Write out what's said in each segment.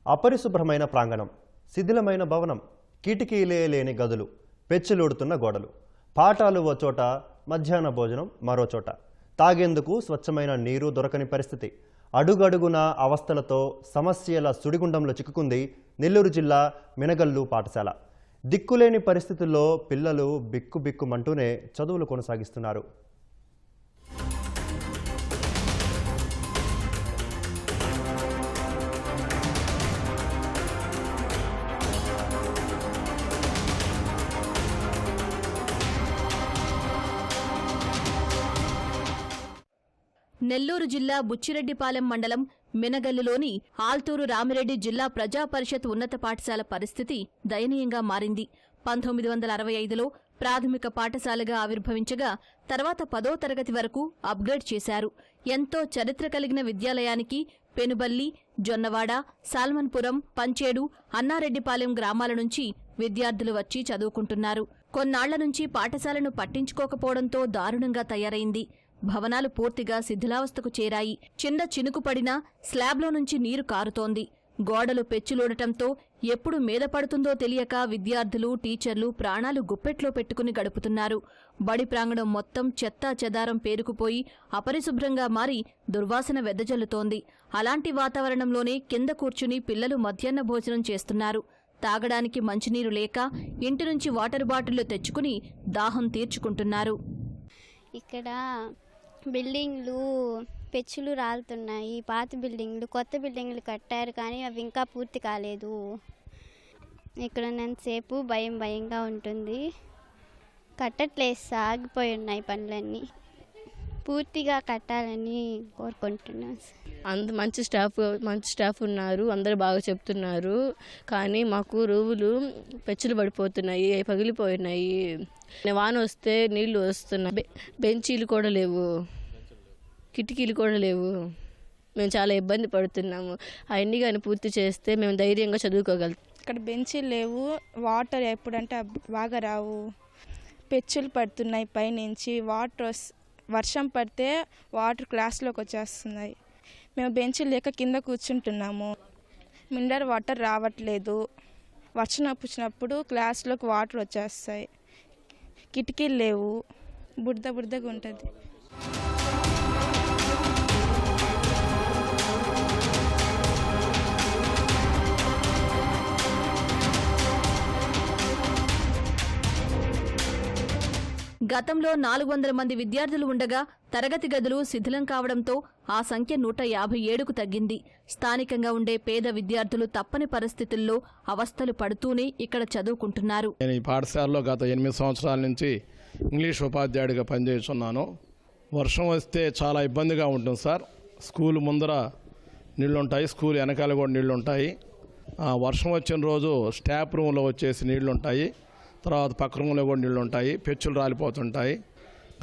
అపరిశుభ్రమైన ప్రాంగణం, శిథిలమైన భవనం, కిటికీలే లేని గదులు, పెచ్చులుడుతున్న గోడలు, పాఠాలు ఓ చోట, మధ్యాహ్న భోజనం మరో చోట, తాగేందుకు స్వచ్ఛమైన నీరు దొరకని పరిస్థితి. అడుగడుగున అవస్థలతో సమస్యల సుడిగుండంలో చిక్కుకుంది నెల్లూరు జిల్లా మినగల్లు పాఠశాల. దిక్కులేని పరిస్థితుల్లో పిల్లలు బిక్కుబిక్కుమంటూనే చదువులు కొనసాగిస్తున్నారు. నెల్లూరు జిల్లా బుచ్చిరెడ్డిపాలెం మండలం మినగల్లులోని ఆల్తూరు రామిరెడ్డి జిల్లా ప్రజా పరిషత్ ఉన్నత పాఠశాల పరిస్థితి దయనీయంగా మారింది. 1965లో ప్రాథమిక పాఠశాలగా ఆవిర్భవించగా తర్వాత 10వ తరగతి వరకు అప్గ్రేడ్ చేశారు. ఎంతో చరిత్ర కలిగిన విద్యాలయానికి పెనుబల్లి, జొన్నవాడ, సాల్మన్పురం, పంచేడు, అన్నారెడ్డిపాలెం గ్రామాల నుంచి విద్యార్థులు వచ్చి చదువుకుంటున్నారు. కొన్నాళ్ల నుంచి పాఠశాలను పట్టించుకోకపోవడంతో దారుణంగా తయారైంది. భవనాలు పూర్తిగా శిథిలావస్థకు చేరాయి. చిన్న చినుకు పడినా స్లాబ్లో నుంచి నీరు కారుతోంది. గోడలు పెచ్చులూడటంతో ఎప్పుడు మీద పడుతుందో తెలియక విద్యార్థులు, టీచర్లు ప్రాణాలు గుప్పెట్లో పెట్టుకుని గడుపుతున్నారు. బడి ప్రాంగణం మొత్తం చెత్తా చెదారం పేరుకుపోయి అపరిశుభ్రంగా మారి దుర్వాసన వెదజల్లుతోంది. అలాంటి వాతావరణంలోనే కింద కూర్చుని పిల్లలు మధ్యాహ్న భోజనం చేస్తున్నారు. తాగడానికి మంచినీరు లేక ఇంటి నుంచి వాటర్ బాటిళ్లు తెచ్చుకుని దాహం తీర్చుకుంటున్నారు. ఇక్కడ బిల్డింగ్లు పెచ్చులు రాలుతున్నాయి. పాత బిల్డింగ్లు, కొత్త బిల్డింగ్లు కట్టారు కానీ అవి ఇంకా పూర్తి కాలేదు. ఇక్కడ ఉన్నంతసేపు భయంగా ఉంటుంది. కట్టట్లేదు, ఆగిపోయి ఉన్నాయి పనులన్నీ. పూర్తిగా కట్టాలని కోరుకుంటున్నాను. మంచి స్టాఫ్ ఉన్నారు, అందరూ బాగా చెప్తున్నారు. కానీ మాకు రూములు పెచ్చులు పడిపోతున్నాయి, పగిలిపోయినాయి. వాన వస్తే నీళ్లు వస్తున్నాయి. బెంచీలు కూడా లేవు, కిటికీలు కూడా లేవు. మేము చాలా ఇబ్బంది పడుతున్నాము. అవన్నీ కానీ పూర్తి చేస్తే మేము ధైర్యంగా చదువుకోగలుగుతాం. ఇక్కడ బెంచీలు లేవు, వాటర్ ఎప్పుడంటే బాగా రావు. పెచ్చులు పడుతున్నాయి పైనుంచి. వర్షం పడితే వాటర్ క్లాస్లోకి వచ్చేస్తున్నాయి. మేము బెంచీలు లేక కింద కూర్చుంటున్నాము. మినరల్ వాటర్ రావట్లేదు. వర్షం వచ్చినప్పుడు క్లాస్లోకి వాటర్ వచ్చేస్తాయి. కిటికీలు లేవు, బురదగా ఉంటుంది. గతంలో 400 మంది విద్యార్థులు ఉండగా తరగతి గదులు శిథిలం కావడంతో ఆ సంఖ్య 157కు తగ్గింది. స్థానికంగా ఉండే పేద విద్యార్థులు తప్పని పరిస్థితుల్లో అవస్థలు పడుతూనే ఇక్కడ చదువుకుంటున్నారు. నేను ఈ పాఠశాలలో గత 8 సంవత్సరాల నుంచి ఇంగ్లీష్ ఉపాధ్యాయుడిగా పనిచేస్తున్నాను. వర్షం వస్తే చాలా ఇబ్బందిగా ఉంటుంది సార్. స్కూల్ ముందర నీళ్లుంటాయి, స్కూల్ వెనకాల కూడా నీళ్లుంటాయి. వర్షం వచ్చిన రోజు స్టాఫ్ రూమ్లో వచ్చేసి నీళ్లుంటాయి, తర్వాత పక్క రూమ్లో కూడా నీళ్ళు ఉంటాయి, పెచ్చులు రాలిపోతుంటాయి.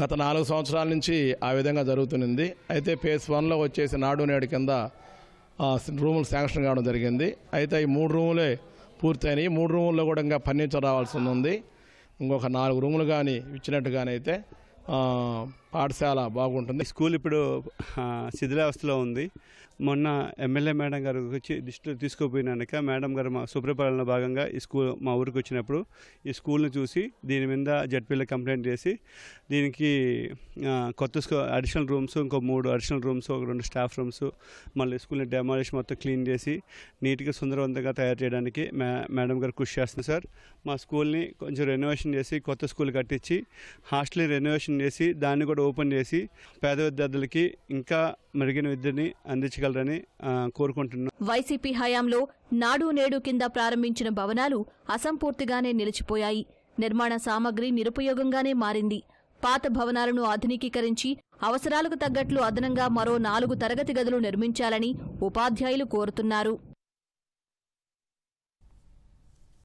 గత 4 సంవత్సరాల నుంచి ఆ విధంగా జరుగుతుంది. అయితే ఫేజ్ 1లో వచ్చేసి నాడు నేడు కింద రూములు శాంక్షన్ కావడం జరిగింది. అయితే ఈ 3 రూములే పూర్తయినాయి. 3 రూముల్లో కూడా ఇంకా ఫర్నిచర్ రావాల్సి ఉంది. ఇంకొక 4 రూములు కానీ ఇచ్చినట్టుగానైతే పాఠశాల బాగుంటుంది. స్కూల్ ఇప్పుడు శిథిలావస్థలో ఉంది. మొన్న ఎమ్మెల్యే మేడం గారు వచ్చి దృష్టిలో తీసుకుపోయినాక మేడం గారు మా శుభ్రపాలన భాగంగా ఈ స్కూల్ మా ఊరికి వచ్చినప్పుడు ఈ స్కూల్ని చూసి దీని మీద జడ్పీలో కంప్లైంట్ చేసి దీనికి కొత్త అడిషనల్ రూమ్స్, ఇంకో 3 అడిషనల్ రూమ్స్, ఒక 2 స్టాఫ్ రూమ్స్, మళ్ళీ స్కూల్ని డెమాలిష్ మొత్తం క్లీన్ చేసి నీట్గా సుందరవంతంగా తయారు చేయడానికి మేడం గారు కృషి చేస్తుంది సార్. మా స్కూల్ని కొంచెం రెనోవేషన్ చేసి కొత్త స్కూల్ కట్టించి హాస్టల్ని రెనోవేషన్ చేసి దాన్ని కూడా ఓపెన్ చేసి పేద విద్యార్థులకి ఇంకా మెరుగైన విద్యని అందించగలరని కోరుకుంటున్నాను. వైసీపీ హయాంలో నాడు నేడు కింద ప్రారంభించిన భవనాలు అసంపూర్తిగానే నిలిచిపోయాయి. నిర్మాణ సామగ్రి నిరుపయోగంగానే మారింది. పాత భవనాలను ఆధునికీకరించి అవసరాలకు తగ్గట్లు అదనంగా మరో 4 తరగతి గదులు నిర్మించాలని ఉపాధ్యాయులు కోరుతున్నారు.